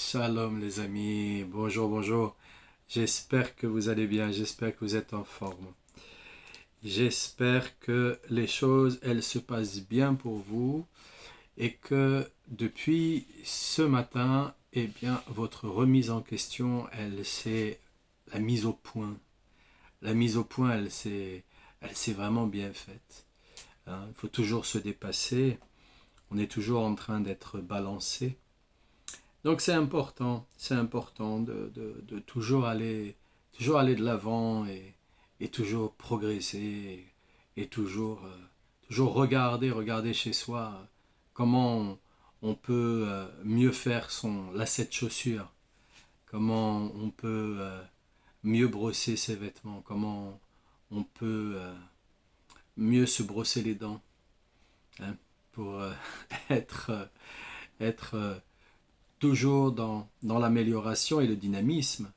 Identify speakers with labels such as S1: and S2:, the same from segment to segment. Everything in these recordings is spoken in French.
S1: Shalom les amis, bonjour, bonjour. J'espère que vous allez bien, j'espère que vous êtes en forme. J'espère que les choses, elles se passent bien pour vous et que depuis ce matin, eh bien, votre remise en question, elle s'est la mise au point. La mise au point, elle s'est vraiment bien faite. Hein. Il faut toujours se dépasser. On est toujours en train d'être balancé. Donc c'est important de toujours aller de l'avant et toujours progresser et toujours regarder chez soi comment on peut mieux faire son lacet de chaussure, comment on peut mieux brosser ses vêtements, comment on peut mieux se brosser les dents, hein, pour être, être toujours dans l'amélioration et le dynamisme.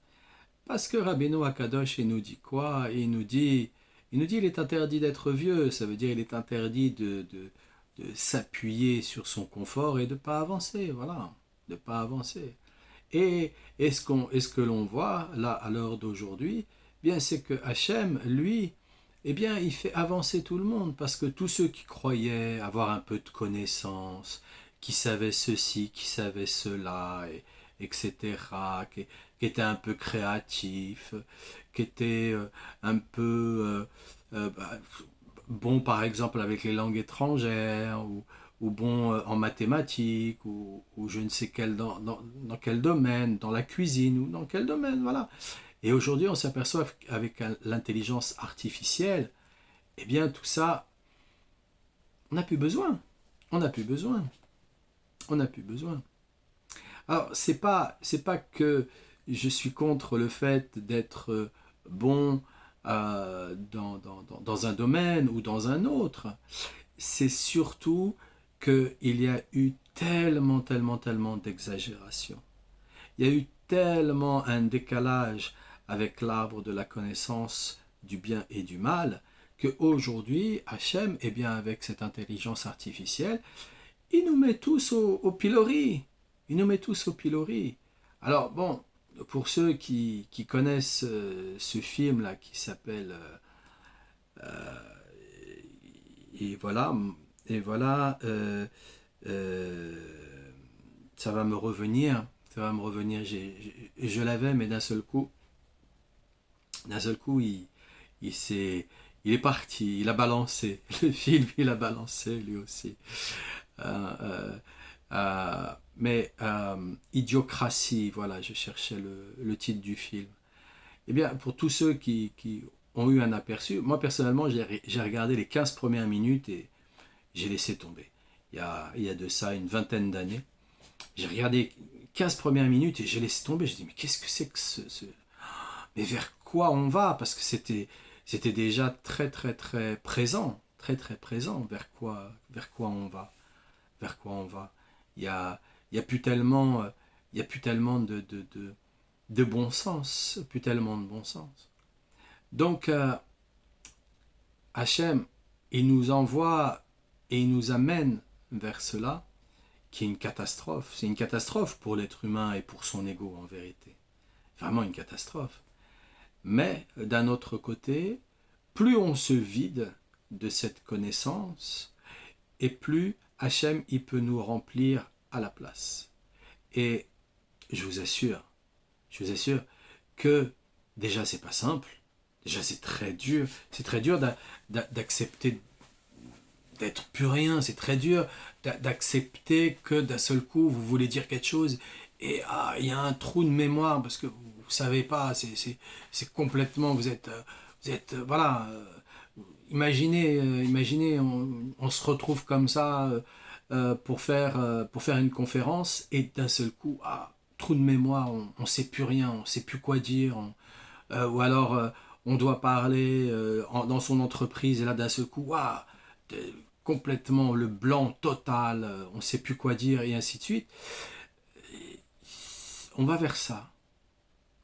S1: Parce que Rabbeinu Akadosh, il nous dit quoi? Il nous dit il est interdit d'être vieux, ça veut dire il est interdit de s'appuyer sur son confort et de ne pas avancer, voilà, de ne pas avancer. Et ce que l'on voit là à l'heure d'aujourd'hui, bien c'est que Hachem, lui, eh bien, il fait avancer tout le monde parce que tous ceux qui croyaient avoir un peu de connaissances, qui savaient ceci, qui savaient cela, etc., qui étaient un peu créatifs, qui étaient un peu bons par exemple avec les langues étrangères ou bons en mathématiques ou je ne sais quel dans quel domaine, dans la cuisine ou dans quel domaine, voilà. Et aujourd'hui, on s'aperçoit qu'avec l'intelligence artificielle, eh bien, tout ça, on n'a plus besoin. On n'a plus besoin. On n'a plus besoin. Alors, c'est pas que je suis contre le fait d'être bon dans un domaine ou dans un autre. C'est surtout qu'il y a eu tellement d'exagération. Il y a eu tellement un décalage avec l'arbre de la connaissance du bien et du mal qu'aujourd'hui, Hachem, eh bien, avec cette intelligence artificielle, il nous met tous au pilori. Il nous met tous au pilori. Alors, bon, pour ceux qui connaissent ce film-là qui s'appelle et voilà, et voilà, ça va me revenir, je l'avais, mais d'un seul coup, il est parti, il a balancé, le film, il a balancé lui aussi. Euh, euh, Idiocratie, voilà, je cherchais le titre du film. Eh bien, pour tous ceux qui ont eu un aperçu, moi personnellement, j'ai regardé les 15 premières minutes et j'ai laissé tomber. Il y a de ça une vingtaine d'années. J'ai regardé 15 premières minutes et j'ai laissé tomber. J'ai dit, mais qu'est-ce que c'est que mais vers quoi on va? Parce que c'était déjà très présent. Très présent. Vers quoi on va? Vers quoi on va? Il y a plus tellement, il y a plus tellement de bon sens. Plus tellement de bon sens. Donc, Hachem, il nous envoie et il nous amène vers cela qui est une catastrophe. C'est une catastrophe pour l'être humain et pour son ego en vérité. Vraiment une catastrophe. Mais d'un autre côté, plus on se vide de cette connaissance, et plus Hachem il peut nous remplir à la place. Et je je vous assure que déjà c'est pas simple, déjà c'est très dur d'accepter d'être plus rien, c'est très dur d'accepter que d'un seul coup vous voulez dire quelque chose et il y a un trou de mémoire parce que vous savez pas, c'est complètement, vous êtes voilà, imaginez on se retrouve comme ça pour faire une conférence et d'un seul coup, trou de mémoire, on sait plus rien, on sait plus quoi dire, ou alors on doit parler dans son entreprise et là d'un seul coup, complètement le blanc total, on ne sait plus quoi dire et ainsi de suite. On va vers ça.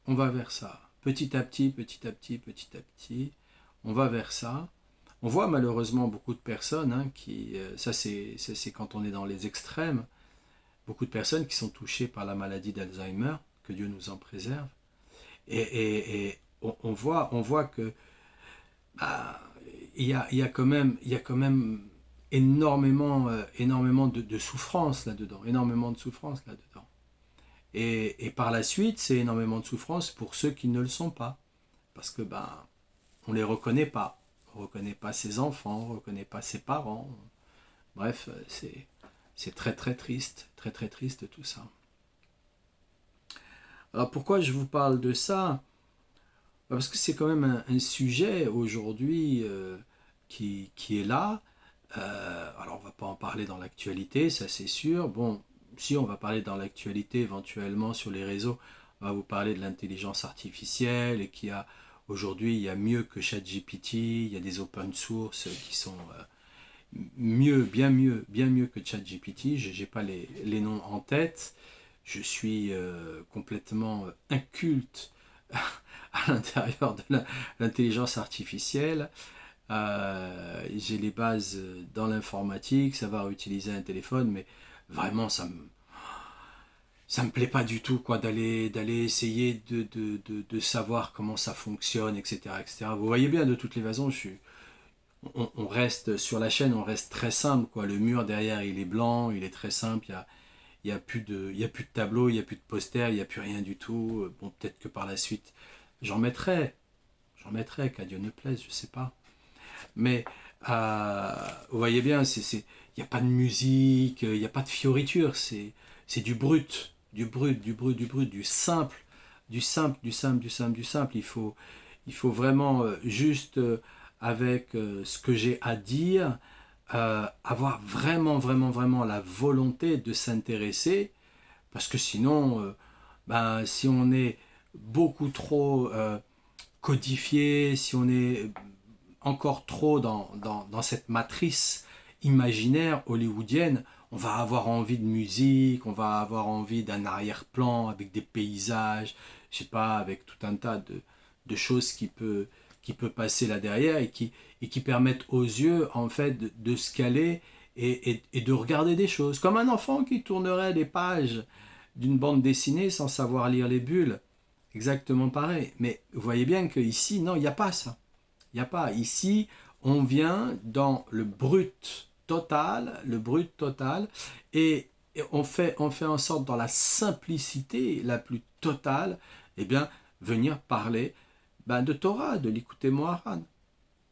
S1: On va vers ça. Petit à petit, petit à petit, petit à petit, on va vers ça. On voit malheureusement beaucoup de personnes ça c'est quand on est dans les extrêmes, beaucoup de personnes qui sont touchées par la maladie d'Alzheimer, que Dieu nous en préserve. Et on voit que bah, il y a quand même énormément de souffrance là-dedans, énormément de souffrance là-dedans. Et par la suite, c'est énormément de souffrance pour ceux qui ne le sont pas, parce que on les reconnaît pas. On reconnaît pas ses enfants, on reconnaît pas ses parents. Bref, c'est très très triste tout ça. Alors pourquoi je vous parle de ça? Parce que c'est quand même un sujet aujourd'hui qui est là. Alors on va pas en parler dans l'actualité, ça c'est sûr. Bon, si on va parler dans l'actualité éventuellement sur les réseaux, on va vous parler de l'intelligence artificielle et aujourd'hui il y a mieux que ChatGPT, il y a des open source qui sont bien mieux que ChatGPT. Je n'ai pas les noms en tête. Je suis complètement inculte à l'intérieur de l'intelligence artificielle. J'ai les bases dans l'informatique, savoir utiliser un téléphone, mais vraiment ça me plaît pas du tout quoi d'aller essayer de savoir comment ça fonctionne, etc., etc. Vous voyez bien, de toutes les façons, on reste sur la chaîne, on reste très simple quoi. Le mur derrière il est blanc, il est très simple, il y a plus de tableau, il n'y a plus de poster, il n'y a plus rien du tout. Bon, peut-être que par la suite j'en mettrai, qu'à Dieu ne plaise, je sais pas. Mais vous voyez bien, il n'y a pas de musique, il n'y a pas de fioriture, c'est du brut, du simple, du simple. Il faut vraiment juste avec ce que j'ai à dire, avoir vraiment la volonté de s'intéresser, parce que sinon, si on est beaucoup trop codifié, si on est encore trop dans cette matrice imaginaire hollywoodienne, on va avoir envie de musique, on va avoir envie d'un arrière-plan avec des paysages, je sais pas, avec tout un tas de choses qui peut passer là derrière et qui permettent aux yeux en fait de se caler et de regarder des choses. Comme un enfant qui tournerait les pages d'une bande dessinée sans savoir lire les bulles. Exactement pareil. Mais vous voyez bien qu'ici, non, il n'y a pas ça. Il n'y a pas. Ici, on vient dans le brut total, et on fait en sorte, dans la simplicité la plus totale, eh bien, venir parler de Torah, de l'Ikouté Moharan,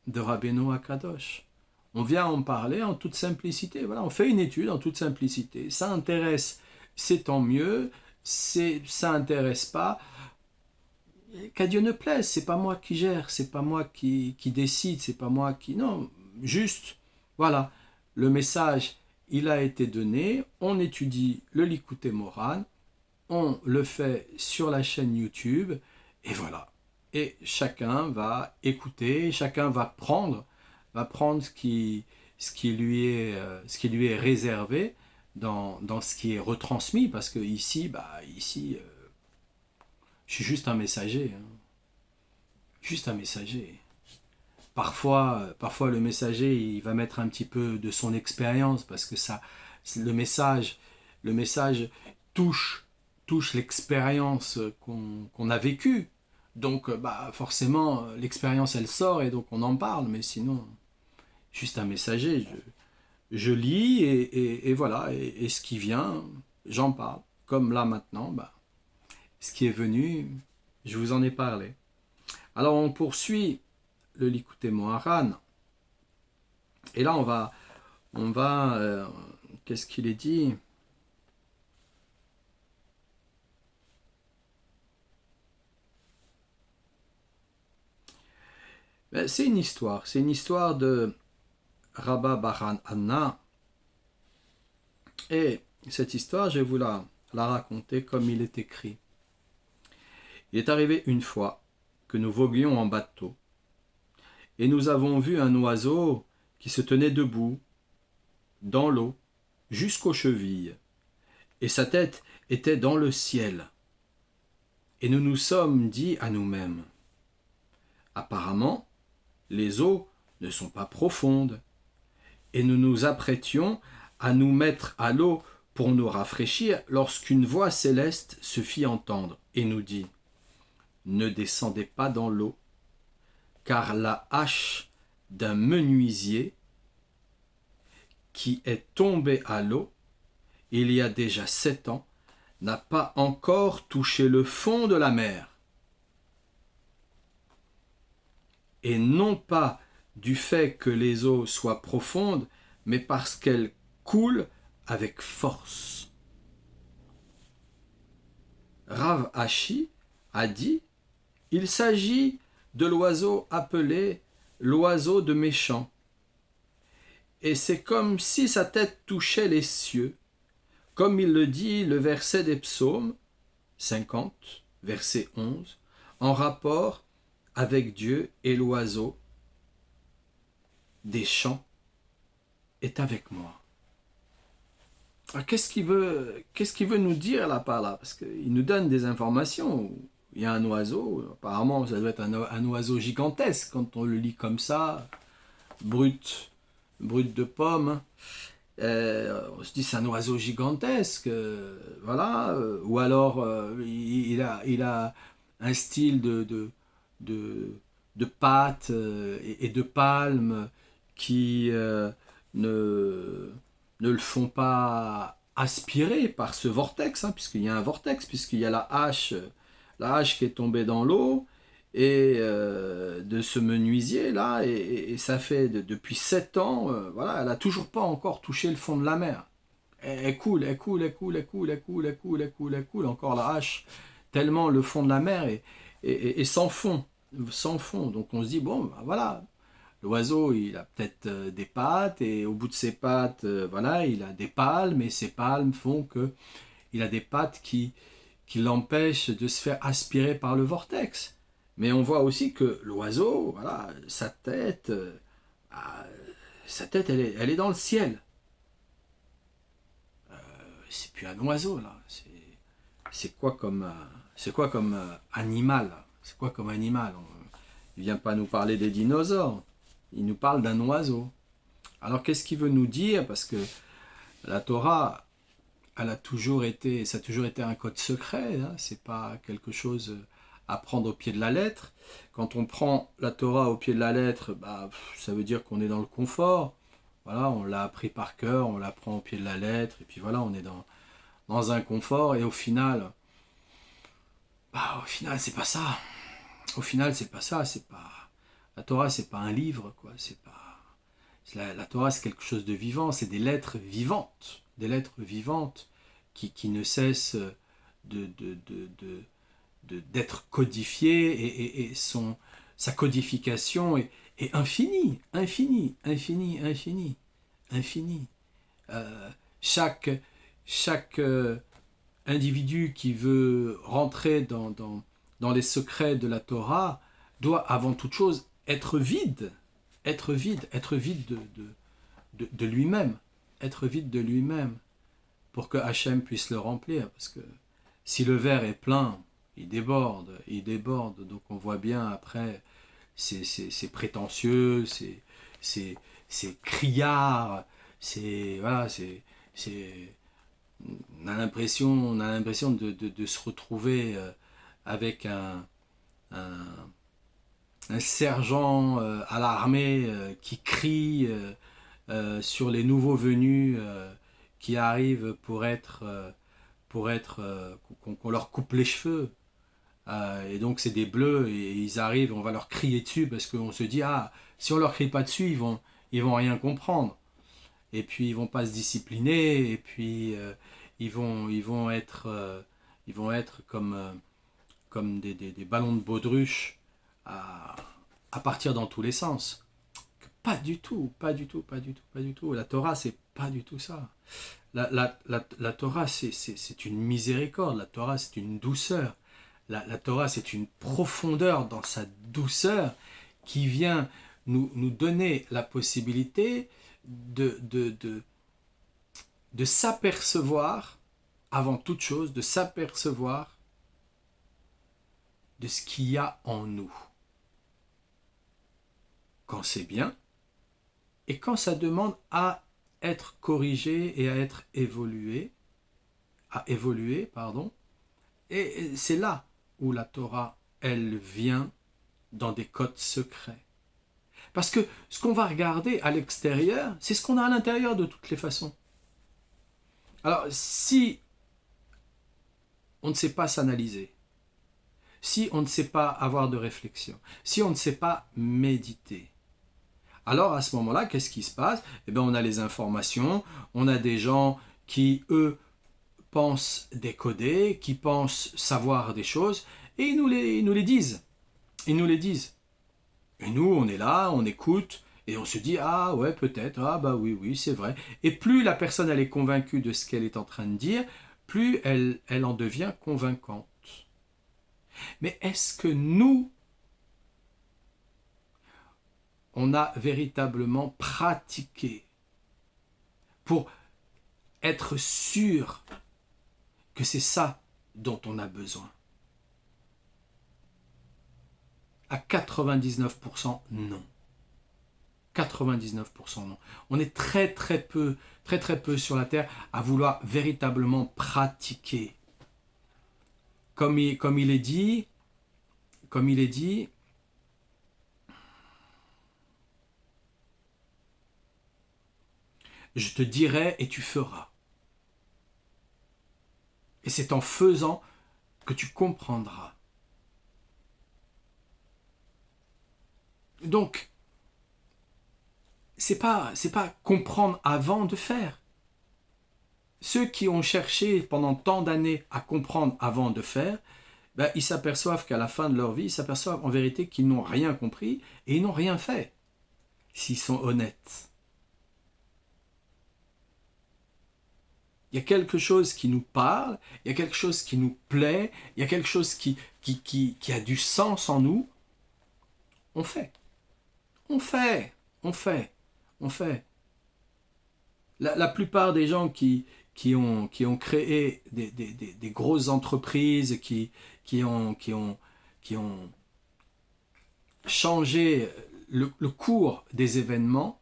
S1: de Rabbeinu Akadosh. On vient en parler en toute simplicité. Voilà, on fait une étude en toute simplicité. Ça intéresse, c'est tant mieux. Ça intéresse pas. Qu'à Dieu ne plaise, c'est pas moi qui gère, c'est pas moi qui décide, c'est pas moi qui... Non, juste, voilà, le message, il a été donné, on étudie le Likouté Moharan, on le fait sur la chaîne YouTube, et voilà. Et chacun va écouter, chacun va prendre ce qui lui est réservé dans ce qui est retransmis, parce que ici, je suis juste un messager. Juste un messager. Parfois, le messager, il va mettre un petit peu de son expérience parce que le message touche l'expérience qu'on a vécue. Donc, forcément, l'expérience, elle sort et donc on en parle. Mais sinon, juste un messager. Je lis et voilà. Et ce qui vient, j'en parle. Comme là maintenant, ce qui est venu, je vous en ai parlé. Alors on poursuit le Likouté Moharan. Et là on va qu'est-ce qu'il est dit? C'est une histoire de Rabba Baran Anna. Et cette histoire, je vais vous la raconter comme il est écrit. Il est arrivé une fois que nous voguions en bateau, et nous avons vu un oiseau qui se tenait debout, dans l'eau, jusqu'aux chevilles, et sa tête était dans le ciel. Et nous nous sommes dit à nous-mêmes, apparemment, les eaux ne sont pas profondes, et nous nous apprêtions à nous mettre à l'eau pour nous rafraîchir lorsqu'une voix céleste se fit entendre et nous dit « Ne descendez pas dans l'eau, car la hache d'un menuisier qui est tombée à l'eau il y a déjà 7 ans n'a pas encore touché le fond de la mer. Et non pas du fait que les eaux soient profondes, mais parce qu'elles coulent avec force. » Rav Ashi a dit « Il s'agit de l'oiseau appelé l'oiseau de méchant. Et c'est comme si sa tête touchait les cieux, comme il le dit le verset des psaumes 50, verset 11, en rapport avec Dieu et l'oiseau des champs est avec moi. » Alors, qu'est-ce qu'il veut nous dire là par là? Parce qu'il nous donne des informations. Il y a un oiseau, apparemment ça doit être un oiseau gigantesque quand on le lit comme ça, brut de pomme. On se dit c'est un oiseau gigantesque, voilà. Ou alors il a un style de pattes et de palmes qui ne le font pas aspirer par ce vortex, puisqu'il y a un vortex, puisqu'il y a la hache qui est tombée dans l'eau, et de ce menuisier là, et ça fait depuis 7 ans, voilà, elle n'a toujours pas encore touché le fond de la mer. Elle coule, encore la hache, tellement le fond de la mer est sans fond, sans fond. Donc on se dit, bon, ben voilà, l'oiseau, il a peut-être des pattes, et au bout de ses pattes, voilà, il a des palmes, et ces palmes font que il a des pattes qui l'empêchent de se faire aspirer par le vortex. Mais on voit aussi que l'oiseau, voilà, sa tête, elle est dans le ciel. C'est plus un oiseau là. C'est quoi comme animal? C'est quoi comme animal? Il vient pas nous parler des dinosaures. Il nous parle d'un oiseau. Alors qu'est-ce qu'il veut nous dire? Parce que la Torah, ça a toujours été un code secret. C'est pas quelque chose à prendre au pied de la lettre. Quand on prend la Torah au pied de la lettre, ça veut dire qu'on est dans le confort. Voilà, on l'a appris par cœur, on la prend au pied de la lettre, et puis voilà, on est dans un confort, et au final, c'est pas ça. Au final, c'est pas ça. La Torah, c'est pas un livre, quoi. La Torah, c'est quelque chose de vivant. C'est des lettres vivantes, qui ne cessent d'être codifiées, et sa codification est infinie. Chaque individu qui veut rentrer dans les secrets de la Torah doit avant toute chose être vide de lui-même, pour que Hachem puisse le remplir, parce que si le verre est plein, il déborde, donc on voit bien après, c'est prétentieux, c'est criard, on a l'impression de se retrouver avec un sergent à l'armée qui crie sur les nouveaux venus qui arrivent qu'on leur coupe les cheveux. Et donc c'est des bleus, et ils arrivent, on va leur crier dessus parce qu'on se dit, si on leur crie pas dessus, ils vont rien comprendre, et puis ils vont pas se discipliner, et puis ils vont être comme des ballons de baudruche à partir dans tous les sens. Pas du tout. La Torah, c'est pas du tout ça. La Torah, c'est une miséricorde. La Torah, c'est une douceur. La Torah, c'est une profondeur dans sa douceur qui vient nous donner la possibilité de s'apercevoir, avant toute chose, de s'apercevoir de ce qu'il y a en nous. Quand c'est bien, et quand ça demande à être corrigé et à être évolué, à évoluer, pardon. Et c'est là où la Torah, elle vient dans des codes secrets. Parce que ce qu'on va regarder à l'extérieur, c'est ce qu'on a à l'intérieur de toutes les façons. Alors, si on ne sait pas s'analyser, si on ne sait pas avoir de réflexion, si on ne sait pas méditer, alors à ce moment-là, qu'est-ce qui se passe? Eh bien, on a les informations, on a des gens qui, eux, pensent décoder, qui pensent savoir des choses, et ils nous les disent. Ils nous les disent. Et nous, on est là, on écoute, et on se dit, ah ouais, peut-être, ah bah oui, oui, c'est vrai. Et plus la personne, elle est convaincue de ce qu'elle est en train de dire, plus elle en devient convaincante. Mais est-ce que nous, on a véritablement pratiqué pour être sûr que c'est ça dont on a besoin? À 99%, non. 99% non. On est très peu sur la terre à vouloir véritablement pratiquer. Comme il est dit, je te dirai et tu feras. Et c'est en faisant que tu comprendras. Donc, c'est pas comprendre avant de faire. Ceux qui ont cherché pendant tant d'années à comprendre avant de faire, ben, ils s'aperçoivent qu'à la fin de leur vie, ils s'aperçoivent en vérité qu'ils n'ont rien compris et ils n'ont rien fait, s'ils sont honnêtes. Il y a quelque chose qui nous parle, il y a quelque chose qui nous plaît, il y a quelque chose qui a du sens en nous. On fait. On fait. On fait. On fait. La plupart des gens qui ont créé des grosses entreprises, qui ont changé le cours des événements,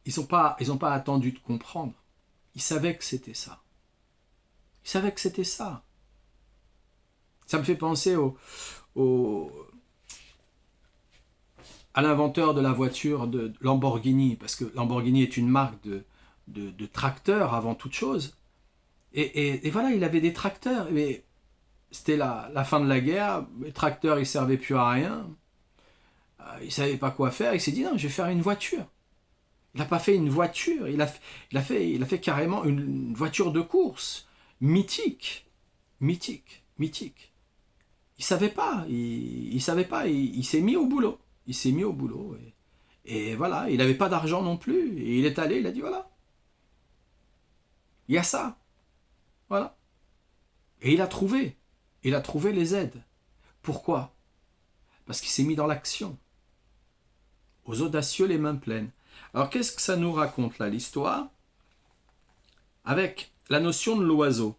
S1: ils n'ont pas attendu de comprendre. Ils savaient que c'était ça. Ils savaient que c'était ça. Ça me fait penser à l'inventeur de la voiture de Lamborghini, parce que Lamborghini est une marque de tracteurs avant toute chose. Et voilà, il avait des tracteurs, mais c'était la fin de la guerre, les tracteurs ils servaient plus à rien, il savait pas quoi faire, il s'est dit non, je vais faire une voiture. Il n'a pas fait une voiture, il a fait carrément une voiture de course, mythique. Il savait pas, il savait pas, il s'est mis au boulot. Il s'est mis au boulot. Et voilà, il n'avait pas d'argent non plus. Et il est allé, il a dit voilà. Il y a ça. Voilà. Et il a trouvé. Il a trouvé les aides. Pourquoi? Parce qu'il s'est mis dans l'action. Aux audacieux, les mains pleines. Alors qu'est-ce que ça nous raconte là, l'histoire? Avec la notion de l'oiseau,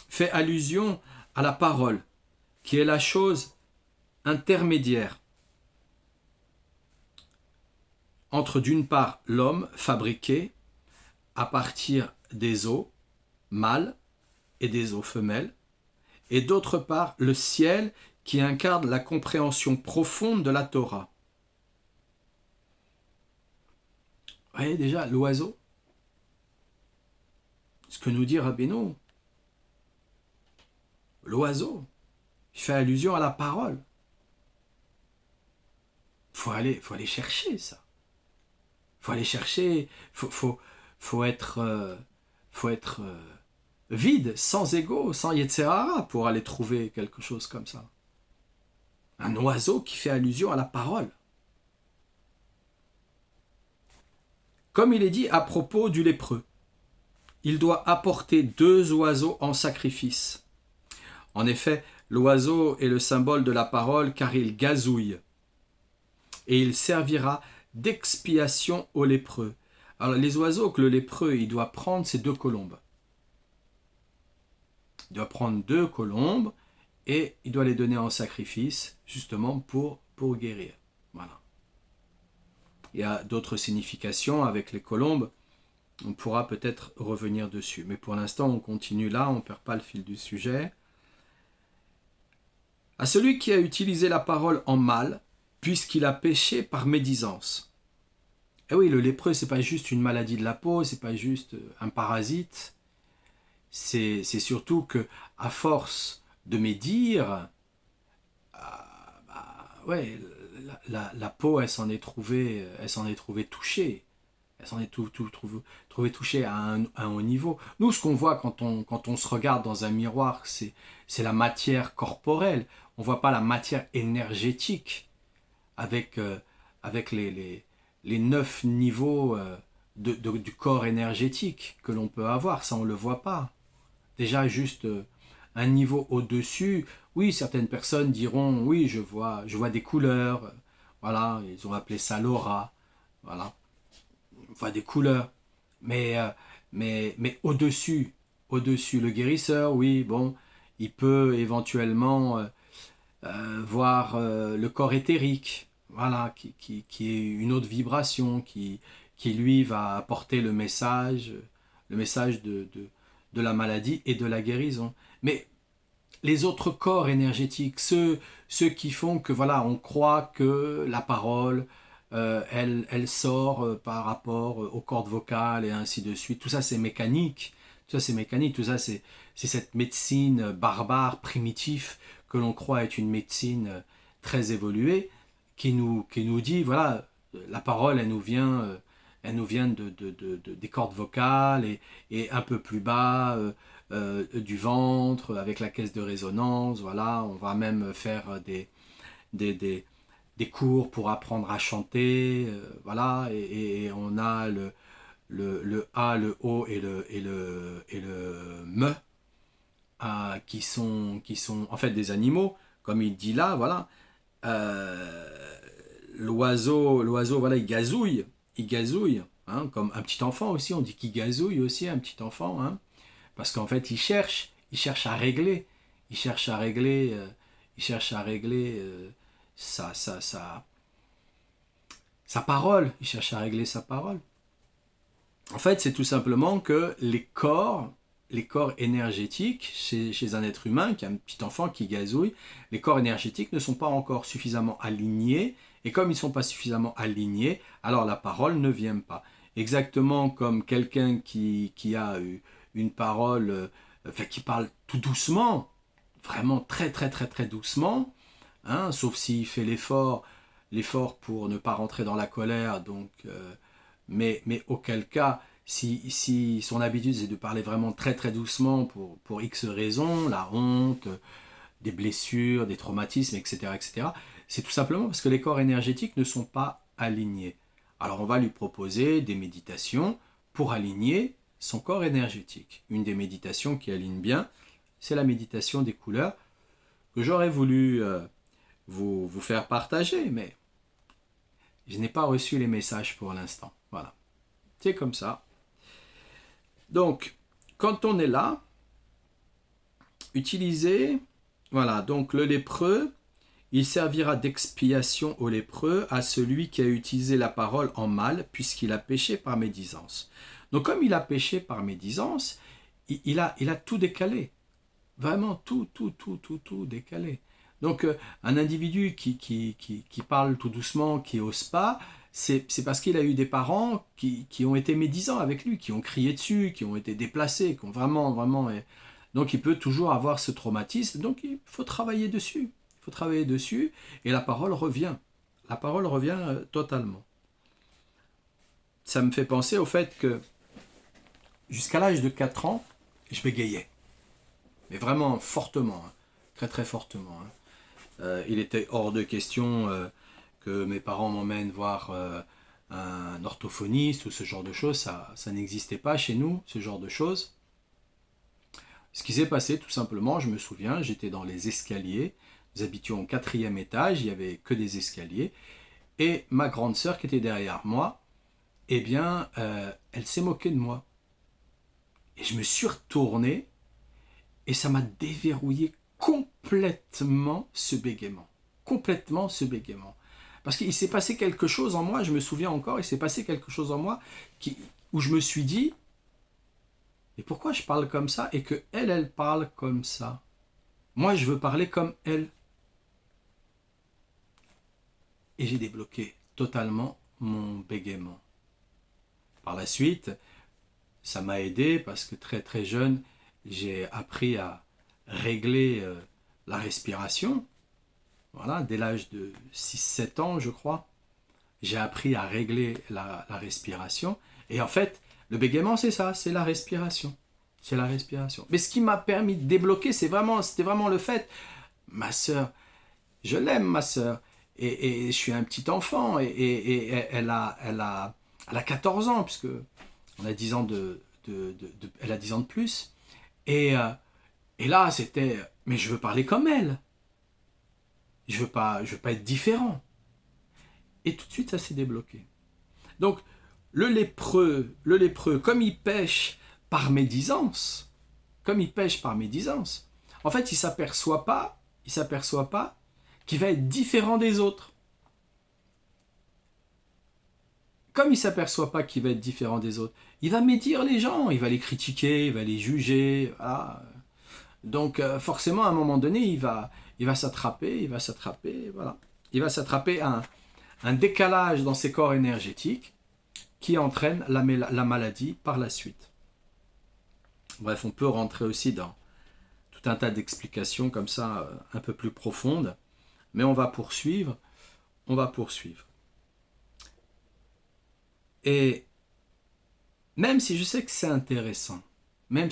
S1: fait allusion à la parole, qui est la chose intermédiaire entre d'une part l'homme fabriqué à partir des os mâles et des os femelles, et d'autre part le ciel qui incarne la compréhension profonde de la Torah. Vous voyez déjà l'oiseau, ce que nous dit Rabbeinu, l'oiseau, il fait allusion à la parole. Faut aller chercher ça. Faut aller chercher, faut être vide, sans ego, sans Yetzerara pour aller trouver quelque chose comme ça. Un oiseau qui fait allusion à la parole. Comme il est dit à propos du lépreux, il doit apporter 2 oiseaux en sacrifice. En effet, l'oiseau est le symbole de la parole car il gazouille. Et il servira d'expiation aux lépreux. Alors les oiseaux que le lépreux il doit prendre, c'est 2 colombes. Il doit prendre 2 colombes et il doit les donner en sacrifice, justement pour guérir. Voilà. Il y a d'autres significations avec les colombes. On pourra peut-être revenir dessus. Mais pour l'instant, on continue là, on ne perd pas le fil du sujet. À celui qui a utilisé la parole en mal, puisqu'il a péché par médisance. Eh oui, le lépreux, c'est pas juste une maladie de la peau, c'est pas juste un parasite. C'est surtout que, à force de médire, ouais, la peau, elle s'en est trouvée touchée. Elle s'en est trouvée touchée à un haut niveau. Nous, ce qu'on voit quand on se regarde dans un miroir, c'est la matière corporelle. On ne voit pas la matière énergétique avec, avec les 9 niveaux du corps énergétique que l'on peut avoir. Ça, on ne le voit pas. Déjà, juste un niveau au-dessus, oui, certaines personnes diront, oui, je vois des couleurs. Voilà, ils ont appelé ça l'aura. Voilà, on voit des couleurs. Mais, mais au-dessus, le guérisseur, oui, bon, il peut éventuellement voir le corps éthérique, voilà, qui est une autre vibration, qui lui va apporter le message de la maladie et de la guérison. Mais les autres corps énergétiques, ceux qui font que voilà, on croit que la parole, elle sort par rapport aux cordes vocales et ainsi de suite. Tout ça c'est mécanique. Tout ça c'est mécanique. Tout ça c'est cette médecine barbare, primitive que l'on croit être une médecine très évoluée, qui nous dit voilà, la parole elle nous vient des cordes vocales et un peu plus bas du ventre, avec la caisse de résonance, voilà, on va même faire des, des, des cours pour apprendre à chanter, voilà, et on a le A, le O et le M, qui sont en fait des animaux, comme il dit là, voilà. L'oiseau, voilà, il gazouille, hein, comme un petit enfant aussi, on dit qu'il gazouille aussi, un petit enfant, hein. Parce qu'en fait, il cherche à régler, il cherche à régler, sa parole, il cherche à régler sa parole. En fait, c'est tout simplement que les corps énergétiques chez un être humain, qui a un petit enfant qui gazouille, les corps énergétiques ne sont pas encore suffisamment alignés, et comme ils ne sont pas suffisamment alignés, alors la parole ne vient pas. Exactement comme quelqu'un qui a une parole, qui parle tout doucement, vraiment très très très très doucement, hein, sauf s'il fait l'effort pour ne pas rentrer dans la colère, donc, mais auquel cas, si son habitude c'est de parler vraiment très très doucement pour X raisons, la honte, des blessures, des traumatismes, etc., etc., c'est tout simplement parce que les corps énergétiques ne sont pas alignés. Alors on va lui proposer des méditations pour aligner son corps énergétique. Une des méditations qui aligne bien, c'est la méditation des couleurs, que j'aurais voulu vous faire partager, mais je n'ai pas reçu les messages pour l'instant. Voilà. C'est comme ça. Donc, quand on est là, utilisez, voilà, donc le lépreux, il servira d'expiation au lépreux, à celui qui a utilisé la parole en mal, puisqu'il a péché par médisance. Donc, comme il a péché par médisance, il a tout décalé. Vraiment tout décalé. Donc, un individu qui parle tout doucement, qui n'ose pas, c'est parce qu'il a eu des parents qui ont été médisants avec lui, qui ont crié dessus, qui ont été déplacés, qui ont vraiment... Donc, il peut toujours avoir ce traumatisme. Donc, il faut travailler dessus. Il faut travailler dessus et la parole revient. La parole revient totalement. Ça me fait penser au fait que jusqu'à l'âge de 4 ans, je bégayais. Mais vraiment fortement, hein. Très très fortement. Hein. Il était hors de question que mes parents m'emmènent voir un orthophoniste ou ce genre de choses. Ça n'existait pas chez nous, ce genre de choses. Ce qui s'est passé, tout simplement, je me souviens, j'étais dans les escaliers. Nous habitions au 4e étage, il n'y avait que des escaliers. Et ma grande sœur qui était derrière moi, eh bien, elle s'est moquée de moi. Et je me suis retourné et ça m'a déverrouillé complètement ce bégaiement. Complètement ce bégaiement. Parce qu'il s'est passé quelque chose en moi, je me souviens encore, il s'est passé quelque chose en moi où je me suis dit, et pourquoi je parle comme ça et que elle parle comme ça? Moi, je veux parler comme elle. Et j'ai débloqué totalement mon bégaiement. Par la suite, ça m'a aidé parce que très très jeune, j'ai appris à régler la respiration. Voilà, dès l'âge de 6-7 ans, je crois, j'ai appris à régler la respiration. Et en fait, le bégaiement, c'est ça, c'est la respiration. C'est la respiration. Mais ce qui m'a permis de débloquer, c'était vraiment le fait, ma sœur, je l'aime, ma sœur, et je suis un petit enfant, et elle a 14 ans, puisque on a 10 ans elle a 10 ans de plus. Et là, c'était, mais je veux parler comme elle. Je veux pas être différent. Et tout de suite, ça s'est débloqué. Donc, le lépreux, comme il pêche par médisance, en fait, il s'aperçoit pas qu'il va être différent des autres. Comme il s'aperçoit pas qu'il va être différent des autres, il va médire les gens, il va les critiquer, il va les juger. Voilà. Donc, forcément, à un moment donné, il va s'attraper, voilà. Il va s'attraper un décalage dans ses corps énergétiques qui entraîne la maladie par la suite. Bref, on peut rentrer aussi dans tout un tas d'explications comme ça, un peu plus profondes, mais on va poursuivre. Et même si je sais que c'est intéressant, mais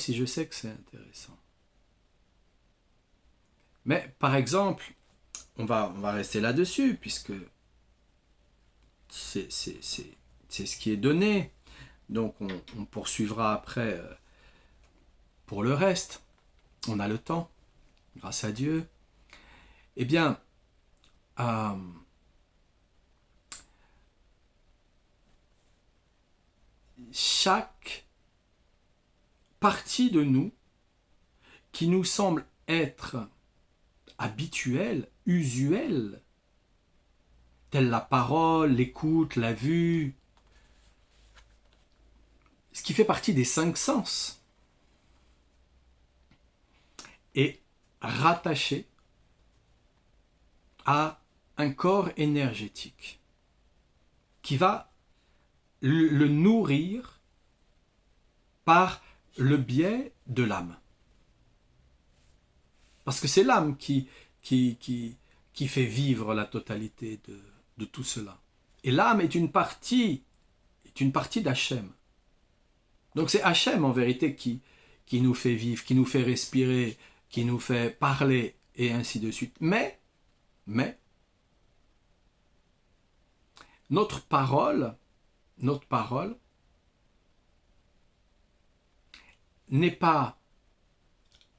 S1: par exemple, on va rester là-dessus, puisque c'est ce qui est donné. Donc on poursuivra après pour le reste. On a le temps, grâce à Dieu. Eh bien, chaque partie de nous qui nous semble être habituelle, usuelle, telle la parole, l'écoute, la vue, ce qui fait partie des 5 sens, est rattaché à un corps énergétique qui va le nourrir par le biais de l'âme. Parce que c'est l'âme qui fait vivre la totalité de tout cela. Et l'âme est une partie d'Hachem. Donc c'est Hachem en vérité qui nous fait vivre, qui nous fait respirer, qui nous fait parler, et ainsi de suite. Mais notre parole n'est pas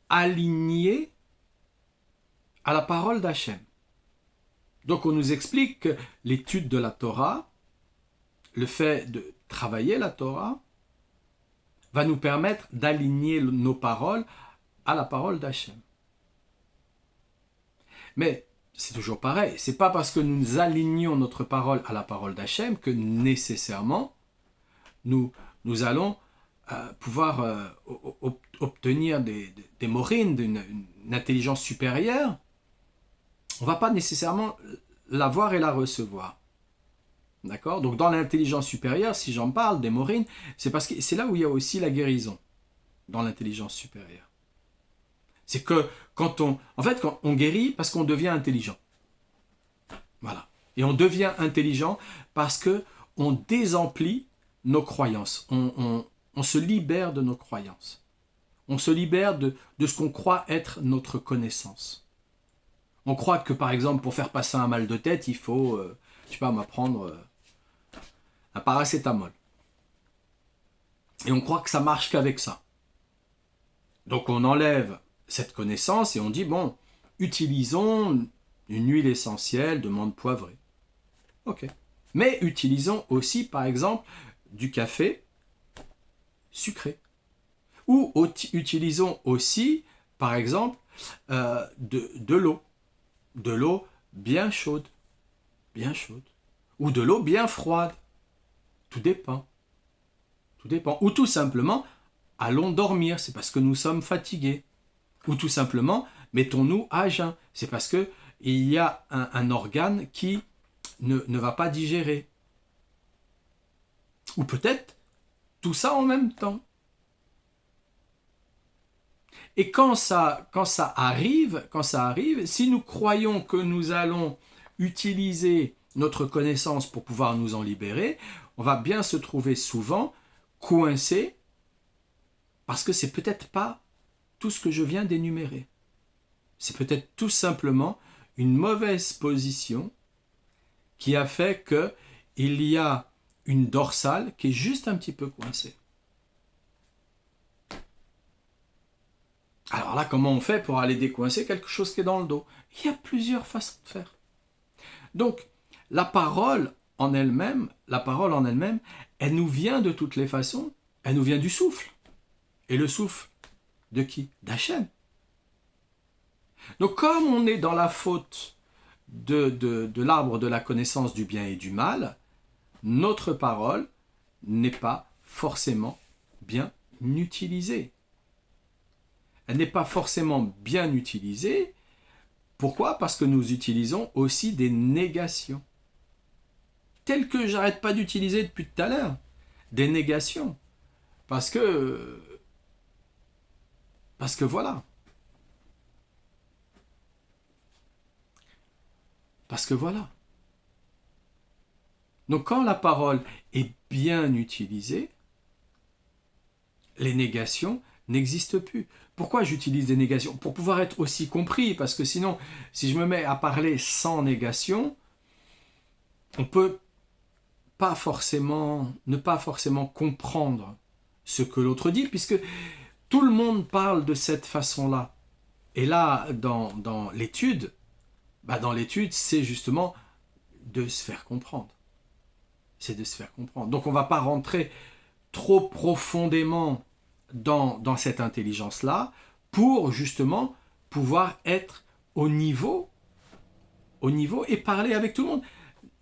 S1: alignée à la parole d'Hachem. Donc on nous explique que l'étude de la Torah, le fait de travailler la Torah, va nous permettre d'aligner nos paroles à la parole d'Hachem. Mais c'est toujours pareil, c'est pas parce que nous alignons notre parole à la parole d'Hachem que nécessairement nous allons pouvoir obtenir des morines, une intelligence supérieure. On ne va pas nécessairement l'avoir et la recevoir. D'accord? Donc dans l'intelligence supérieure, si j'en parle, des morines, c'est parce que c'est là où il y a aussi la guérison, dans l'intelligence supérieure. C'est que quand on guérit parce qu'on devient intelligent. Voilà. Et on devient intelligent parce que on désemplit nos croyances. On se libère de nos croyances. On se libère de ce qu'on croit être notre connaissance. On croit que, par exemple, pour faire passer un mal de tête, il faut, je sais pas, prendre un paracétamol. Et on croit que ça marche qu'avec ça. Donc on enlève cette connaissance et on dit, bon, utilisons une huile essentielle de menthe poivrée. Ok. Mais utilisons aussi, par exemple, du café sucré. Ou utilisons aussi, par exemple, de l'eau. De l'eau bien chaude. Ou de l'eau bien froide. Tout dépend. Tout dépend. Ou tout simplement, allons dormir, c'est parce que nous sommes fatigués. Ou tout simplement, mettons-nous à jeun. C'est parce qu'il y a un organe qui ne va pas digérer. Ou peut-être tout ça en même temps. Et quand ça arrive, si nous croyons que nous allons utiliser notre connaissance pour pouvoir nous en libérer, on va bien se trouver souvent coincé parce que c'est peut-être pas tout ce que je viens d'énumérer. C'est peut-être tout simplement une mauvaise position qui a fait qu'il y a une dorsale qui est juste un petit peu coincée. Alors là, comment on fait pour aller décoincer quelque chose qui est dans le dos? Il y a plusieurs façons de faire. Donc, la parole en elle-même, elle nous vient de toutes les façons, elle nous vient du souffle. Et le souffle, de qui? d'Hachem. Donc, comme on est dans la faute de l'arbre de la connaissance du bien et du mal, notre parole n'est pas forcément bien utilisée. Elle n'est pas forcément bien utilisée. Pourquoi? Parce que nous utilisons aussi des négations. Telles que j'arrête pas d'utiliser depuis tout à l'heure. Des négations. Parce que voilà. Parce que voilà. Donc quand la parole est bien utilisée, les négations n'existent plus. Pourquoi j'utilise des négations? Pour pouvoir être aussi compris, parce que sinon, si je me mets à parler sans négation, on peut ne pas forcément comprendre ce que l'autre dit, puisque tout le monde parle de cette façon-là. Et là, dans l'étude, c'est justement de se faire comprendre. C'est de se faire comprendre. Donc on ne va pas rentrer trop profondément dans cette intelligence-là pour justement pouvoir être au niveau et parler avec tout le monde.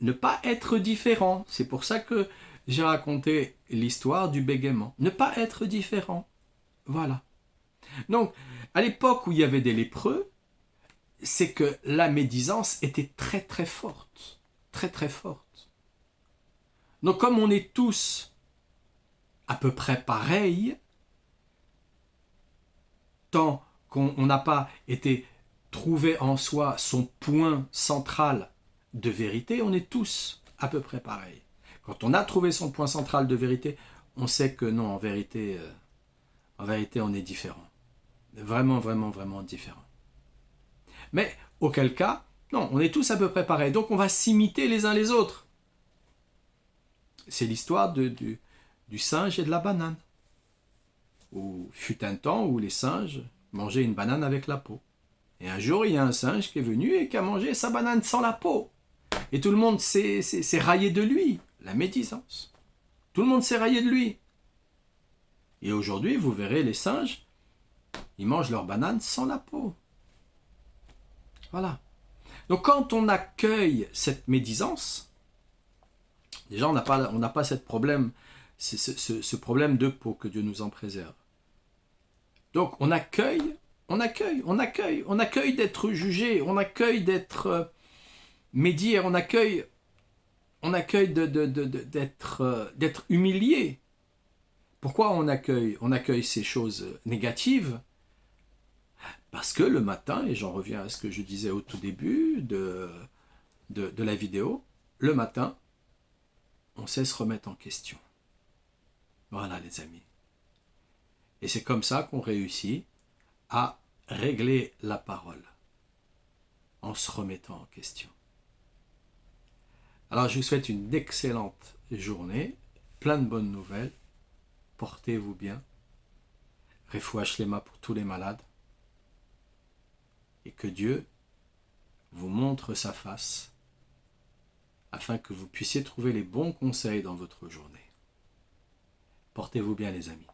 S1: Ne pas être différent. C'est pour ça que j'ai raconté l'histoire du bégaiement. Ne pas être différent. Voilà. Donc, à l'époque où il y avait des lépreux, c'est que la médisance était très très forte. Très très forte. Donc, comme on est tous à peu près pareils, tant qu'on n'a pas été trouvé en soi son point central de vérité, on est tous à peu près pareils. Quand on a trouvé son point central de vérité, on sait que non, en vérité, on est différent. Vraiment, vraiment, vraiment différent. Mais auquel cas, non, on est tous à peu près pareils. Donc on va s'imiter les uns les autres. C'est l'histoire du singe et de la banane. Où fut un temps où les singes mangeaient une banane avec la peau. Et un jour, il y a un singe qui est venu et qui a mangé sa banane sans la peau. Et tout le monde s'est raillé de lui, la médisance. Tout le monde s'est raillé de lui. Et aujourd'hui, vous verrez les singes, ils mangent leur banane sans la peau. Voilà. Donc quand on accueille cette médisance, déjà on n'a pas ce problème de peau, que Dieu nous en préserve. Donc on accueille d'être jugé, on accueille d'être médire, on accueille d'être humilié. Pourquoi on accueille ces choses négatives? Parce que le matin, et j'en reviens à ce que je disais au tout début de la vidéo, le matin, on sait se remettre en question. Voilà les amis. Et c'est comme ça qu'on réussit à régler la parole, en se remettant en question. Alors je vous souhaite une excellente journée, plein de bonnes nouvelles, portez-vous bien, Refoua Shlema pour tous les malades, et que Dieu vous montre sa face, afin que vous puissiez trouver les bons conseils dans votre journée. Portez-vous bien les amis.